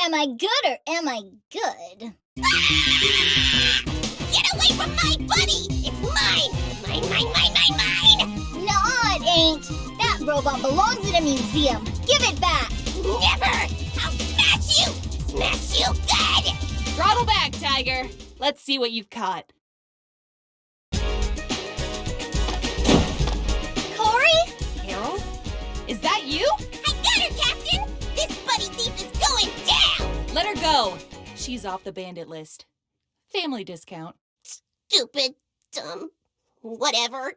Am I good or am I good? Get away from my buddy! It's mine! Mine! No, it ain't. That robot belongs in a museum. Give it back. Never! I'll smash you! Smash you good! Throttle back, Tiger. Let's see what you've caught. Corey? Carol? Is that you? I got her, Captain! This buddy thief is going down! Let her go. She's off the bandit list. Family discount. Stupid, dumb, whatever,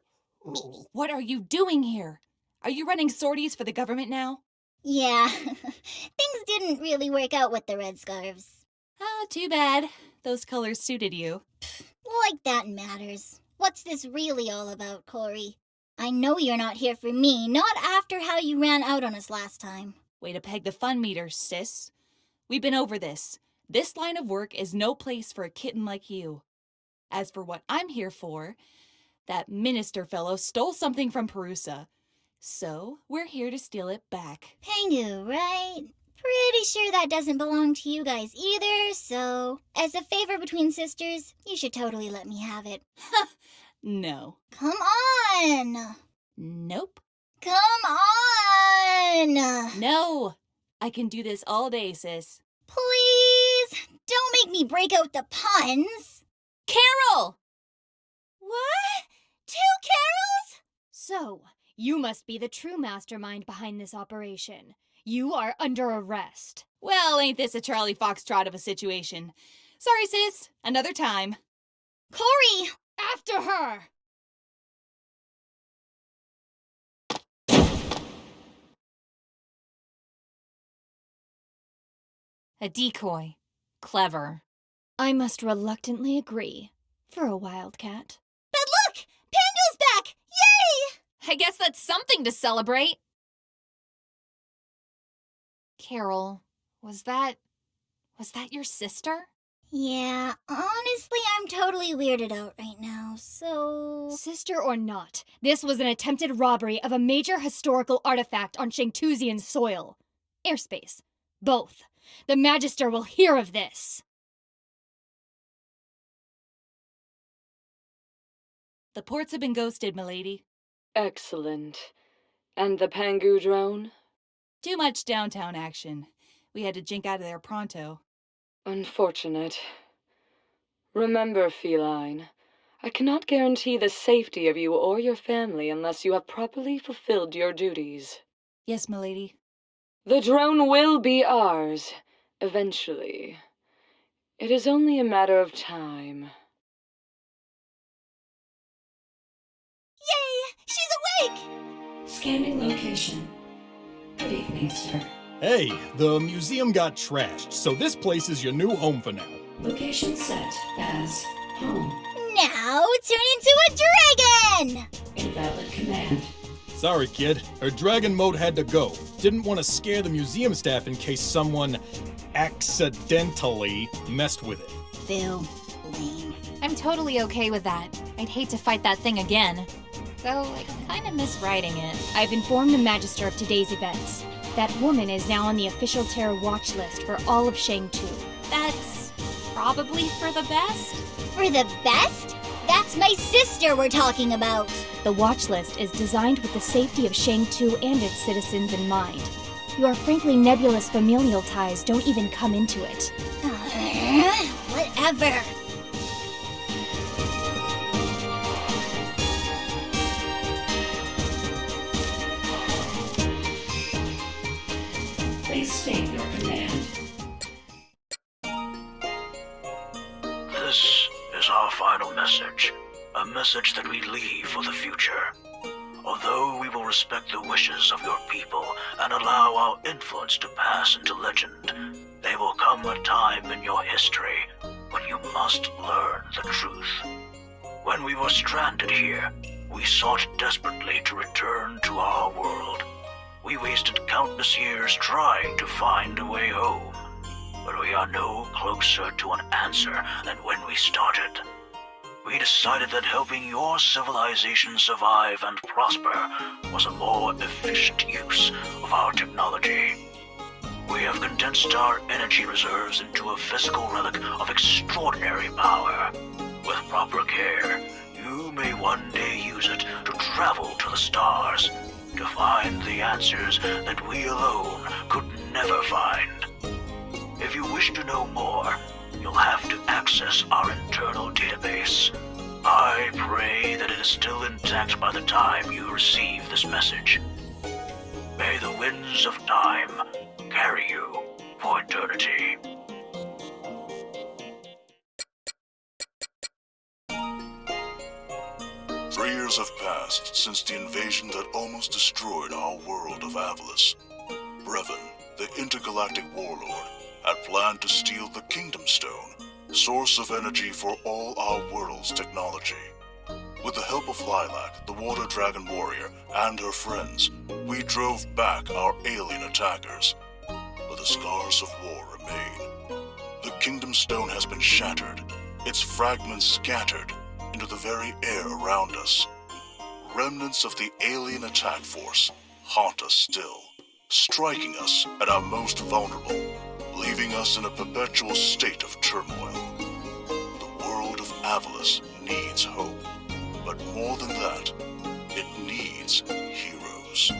meanie. What are you doing here? Are you running sorties for the government now? Yeah, things didn't really work out with the red scarves. Ah, too bad. Those colors suited you. Like that matters. What's this really all about, Corey? I know you're not here for me, not after how you ran out on us last time. Way to peg the fun meter, sis. We've been over this. This line of work is no place for a kitten like you. As for what I'm here for, that minister fellow stole something from Perusa. So, we're here to steal it back. Pangu, right? Pretty sure that doesn't belong to you guys either, so as a favor between sisters, you should totally let me have it. No. Come on! Nope. Come on! No. I can do this all day, sis. Please, don't make me break out the puns. Carol! What? 2 Carols? So, you must be the true mastermind behind this operation. You are under arrest. Well, ain't this a Charlie Foxtrot of a situation? Sorry, sis. Another time. Corey! After her! A decoy. Clever. I must reluctantly agree. For a wildcat. But look! Pangu's back! Yay! I guess that's something to celebrate. Carol, was that your sister? Yeah, honestly, I'm totally weirded out right now, so... Sister or not, this was an attempted robbery of a major historical artifact on Shangtuzian soil. Airspace. Both. The Magister will hear of this. The ports have been ghosted, milady. Excellent. And the Pangu drone? Too much downtown action. We had to jink out of there pronto. Unfortunate. Remember, Feline, I cannot guarantee the safety of you or your family unless you have properly fulfilled your duties. Yes, milady. The drone will be ours, eventually. It is only a matter of time. Yay! She's awake! Scanning location. Good evening, sir. Hey, the museum got trashed, so this place is your new home for now. Location set as home. Now turn into a dragon! Invalid command. Sorry, kid. Her dragon mode had to go. Didn't want to scare the museum staff in case someone accidentally messed with it. Bill, lame. I'm totally okay with that. I'd hate to fight that thing again. Though I kind of miss riding it. I've informed the Magister of today's events. That woman is now on the official terror watch list for all of Shangtu. That's probably for the best. For the best? That's my sister we're talking about. The watch list is designed with the safety of Shangtu and its citizens in mind. Your frankly nebulous familial ties don't even come into it. Whatever. Please state your command. This is our final message. A message that we leave for the future. Although we will respect the wishes of your people and allow our influence to pass into legend, there will come a time in your history when you must learn the truth. When we were stranded here, we sought desperately to return to our world. We wasted countless years trying to find a way home, but we are no closer to an answer than when we started. We decided that helping your civilization survive and prosper was a more efficient use of our technology. We have condensed our energy reserves into a physical relic of extraordinary power. With proper care, you may one day use it to travel to the stars, to find the answers that we alone could never find. If you wish to know more, you'll have to access our internal database. I pray that it is still intact by the time you receive this message. May the winds of time carry you for eternity. 3 years have passed since the invasion that almost destroyed our world of Avalis. Brevin, the intergalactic warlord, had planned to steal the Kingdom Stone, source of energy for all our world's technology. With the help of Lilac, the Water Dragon warrior, and her friends, we drove back our alien attackers. But the scars of war remain. The Kingdom Stone has been shattered, its fragments scattered into the very air around us. Remnants of the alien attack force haunt us still, striking us at our most vulnerable, leaving us in a perpetual state of turmoil. The world of Avalis needs hope, but more than that, it needs heroes.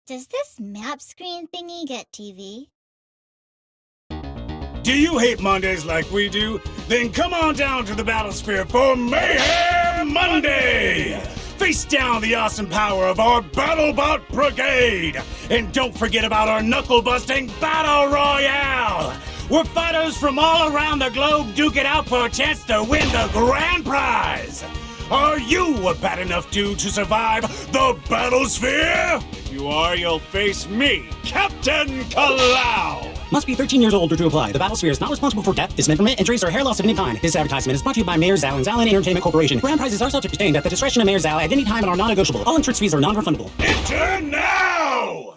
Does this map screen thingy get TV? Do you hate Mondays like we do? Then come on down to the Battlesphere for Mayhem Monday! Face down the awesome power of our BattleBot Brigade! And don't forget about our knuckle-busting Battle Royale! Where fighters from all around the globe duke it out for a chance to win the grand prize! Are you a bad enough dude to survive the Battlesphere? If you are, you'll face me, Captain Kalau! Must be 13 years old or to apply. The Battlesphere is not responsible for death, dismemberment, injuries, or hair loss of any kind. This advertisement is brought to you by Mayor Zal and Zal Entertainment Corporation. Grand prizes are subject to change at the discretion of Mayor Zal at any time and are non-negotiable. All entrance fees are non-refundable. Enter now!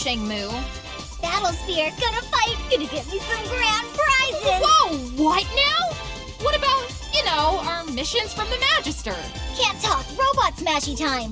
Shangmu. Battlesphere, gonna fight, gonna get me some grand prizes! Whoa, what now? What about, our missions from the Magister? Can't talk, robot smashy time!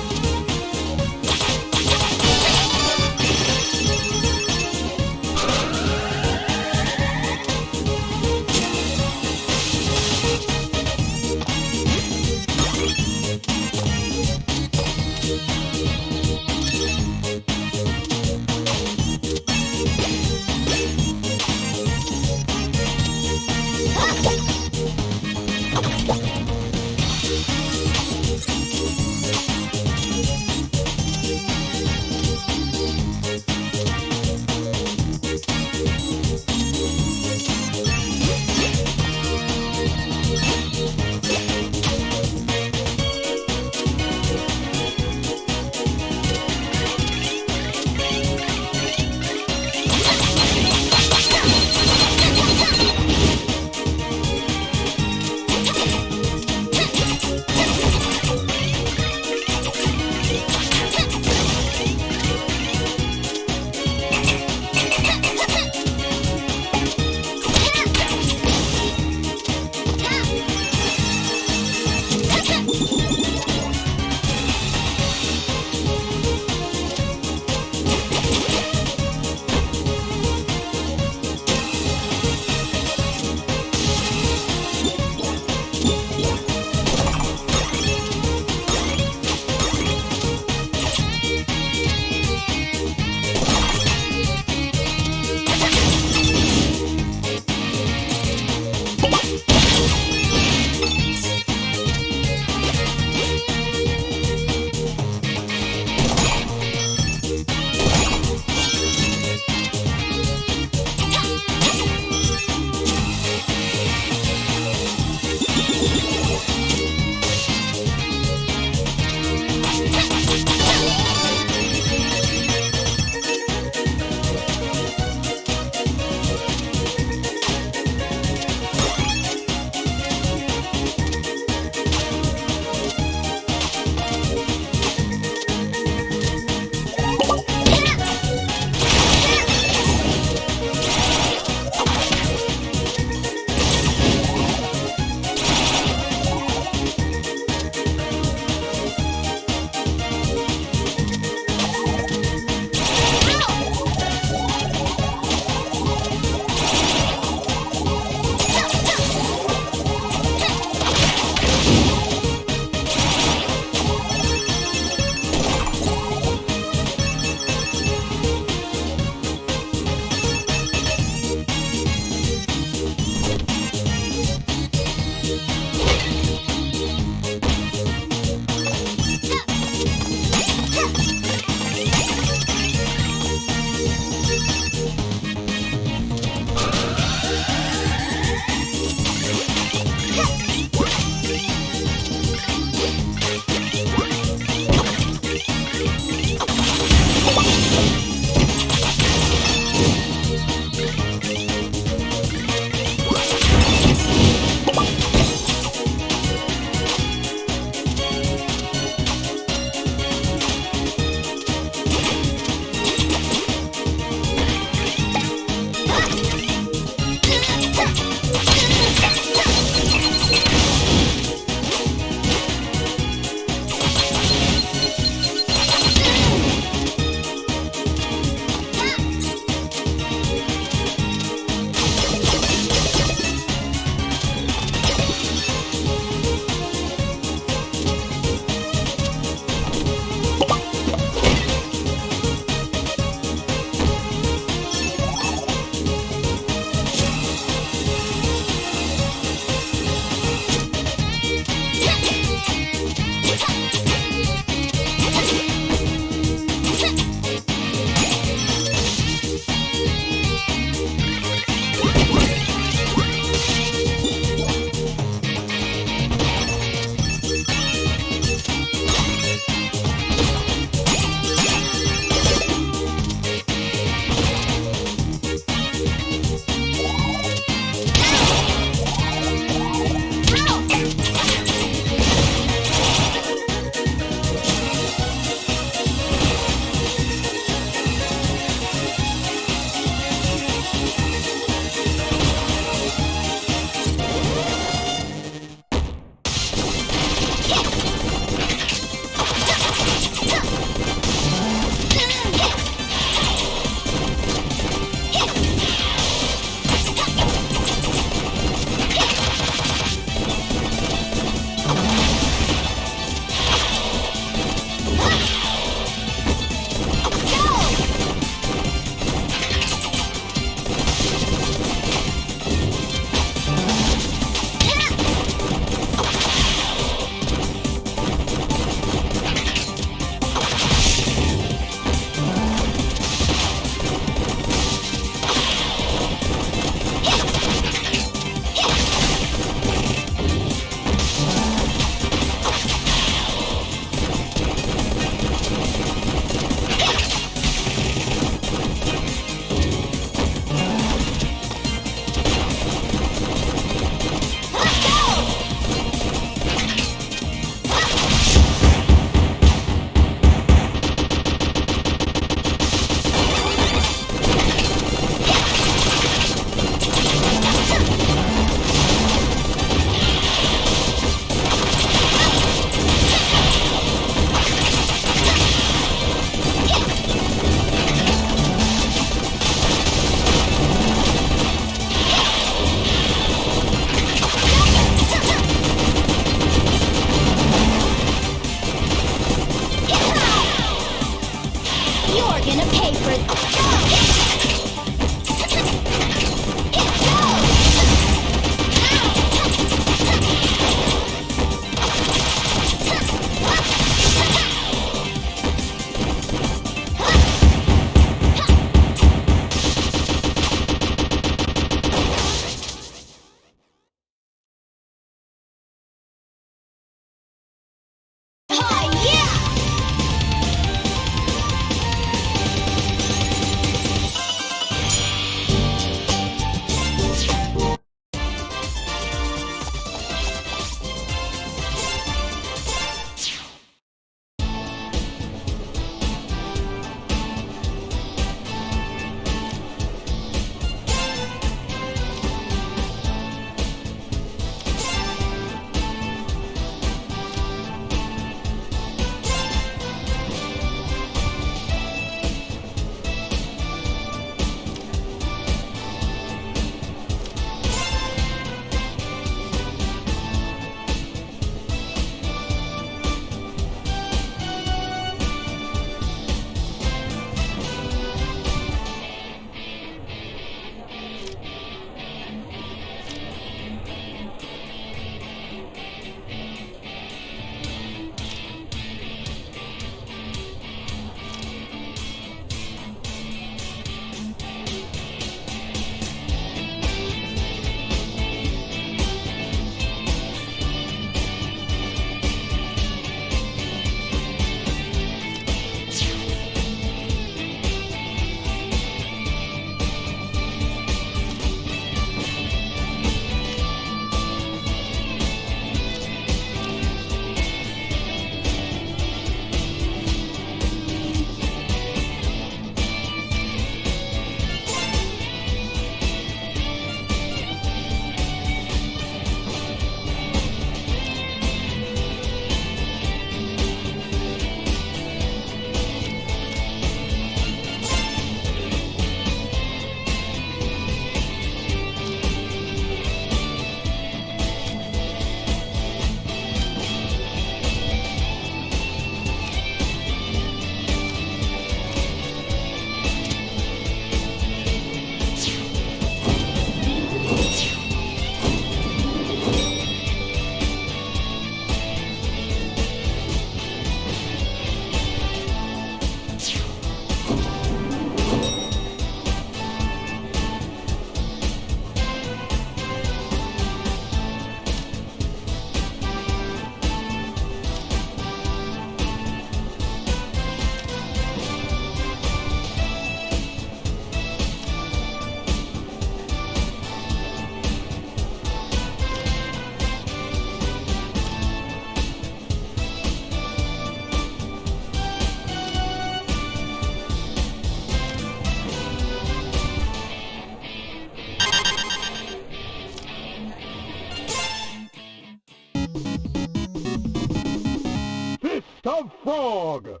of Frog!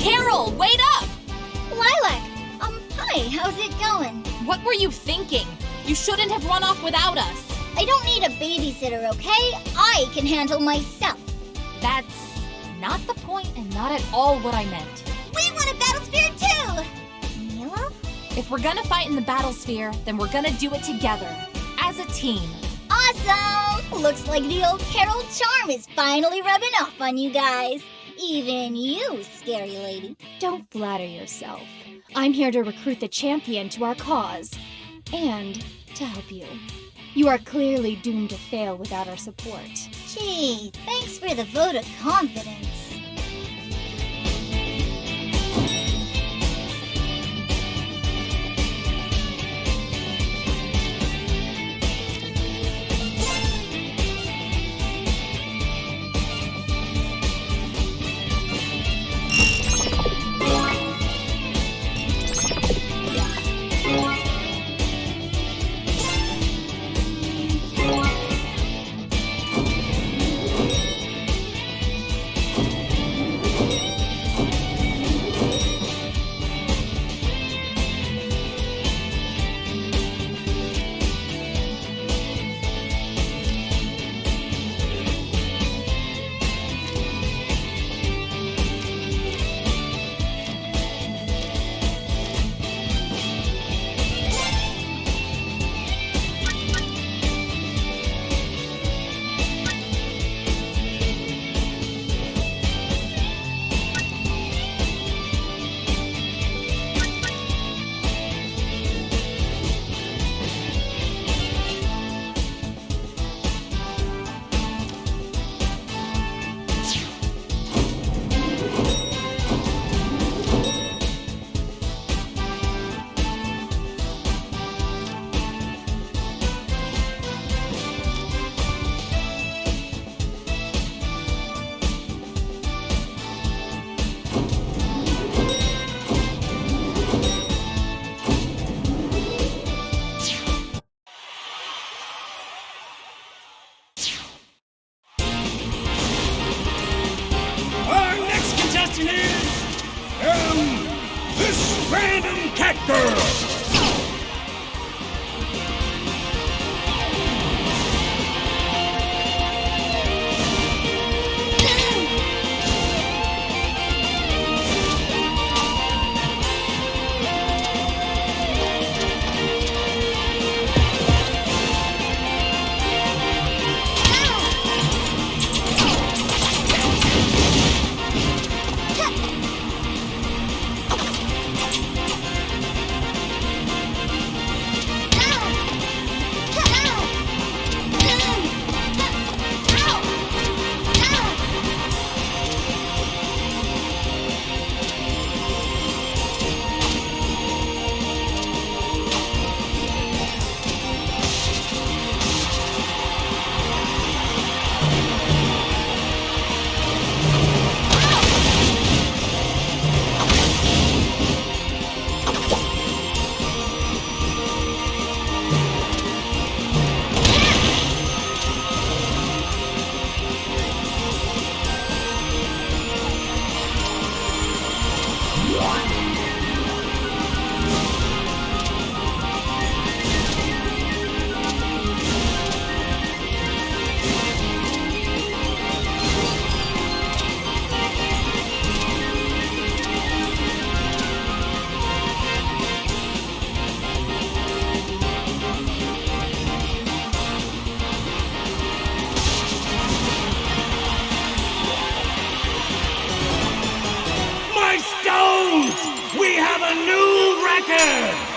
Carol, wait up! Lilac! Hi, how's it going? What were you thinking? You shouldn't have run off without us. I don't need a babysitter, okay? I can handle myself. That's not the point and not at all what I meant. We want a Battlesphere too! Mila? If we're gonna fight in the Battlesphere, then we're gonna do it together, as a team. Awesome! Looks like the old Carol charm is finally rubbing off on you guys. Even you, scary lady. Don't flatter yourself. I'm here to recruit the champion to our cause. And to help you. You are clearly doomed to fail without our support. Gee, thanks for the vote of confidence. This random cat girl! record!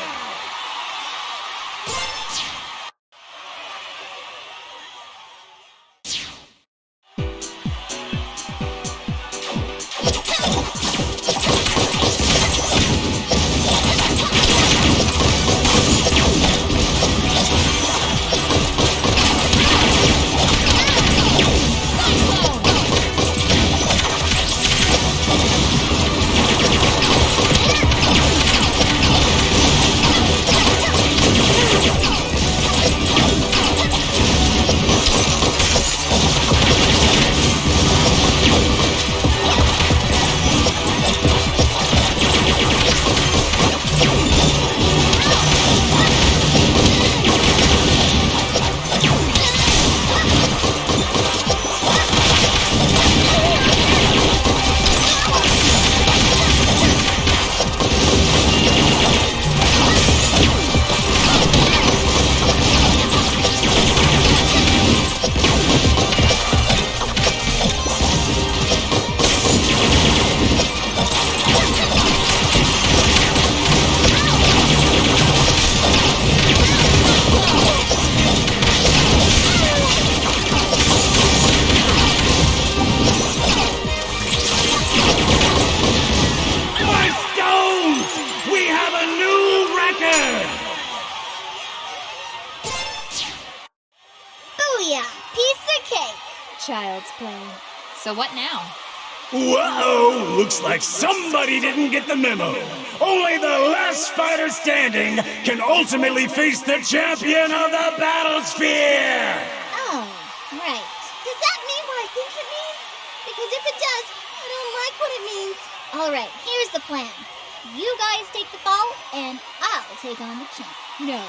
Booyah! Piece of cake! Child's play. So what now? Whoa! Looks like somebody didn't get the memo. Only the last fighter standing can ultimately face the champion of the Battlesphere! Oh, right. Does that mean what I think it means? Because if it does, I don't like what it means. Alright, here's the plan. You guys take the fall, and I'll take on the champ. No,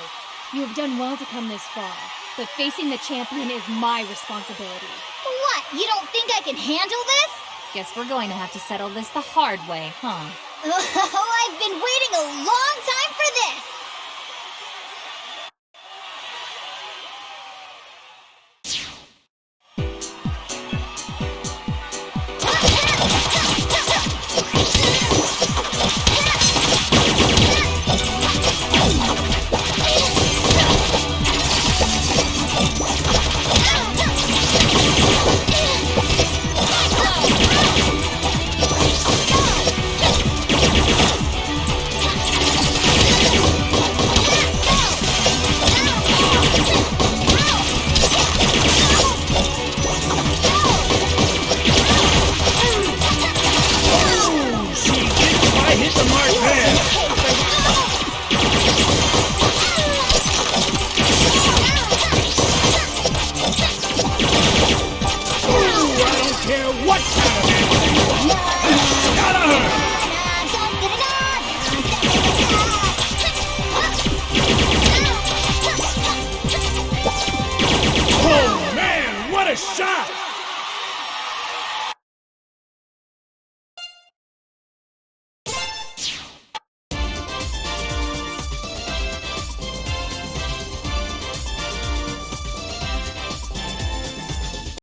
you have done well to come this far, but facing the champion is my responsibility. What? You don't think I can handle this? Guess we're going to have to settle this the hard way, huh? Oh, I've been waiting a long time for this!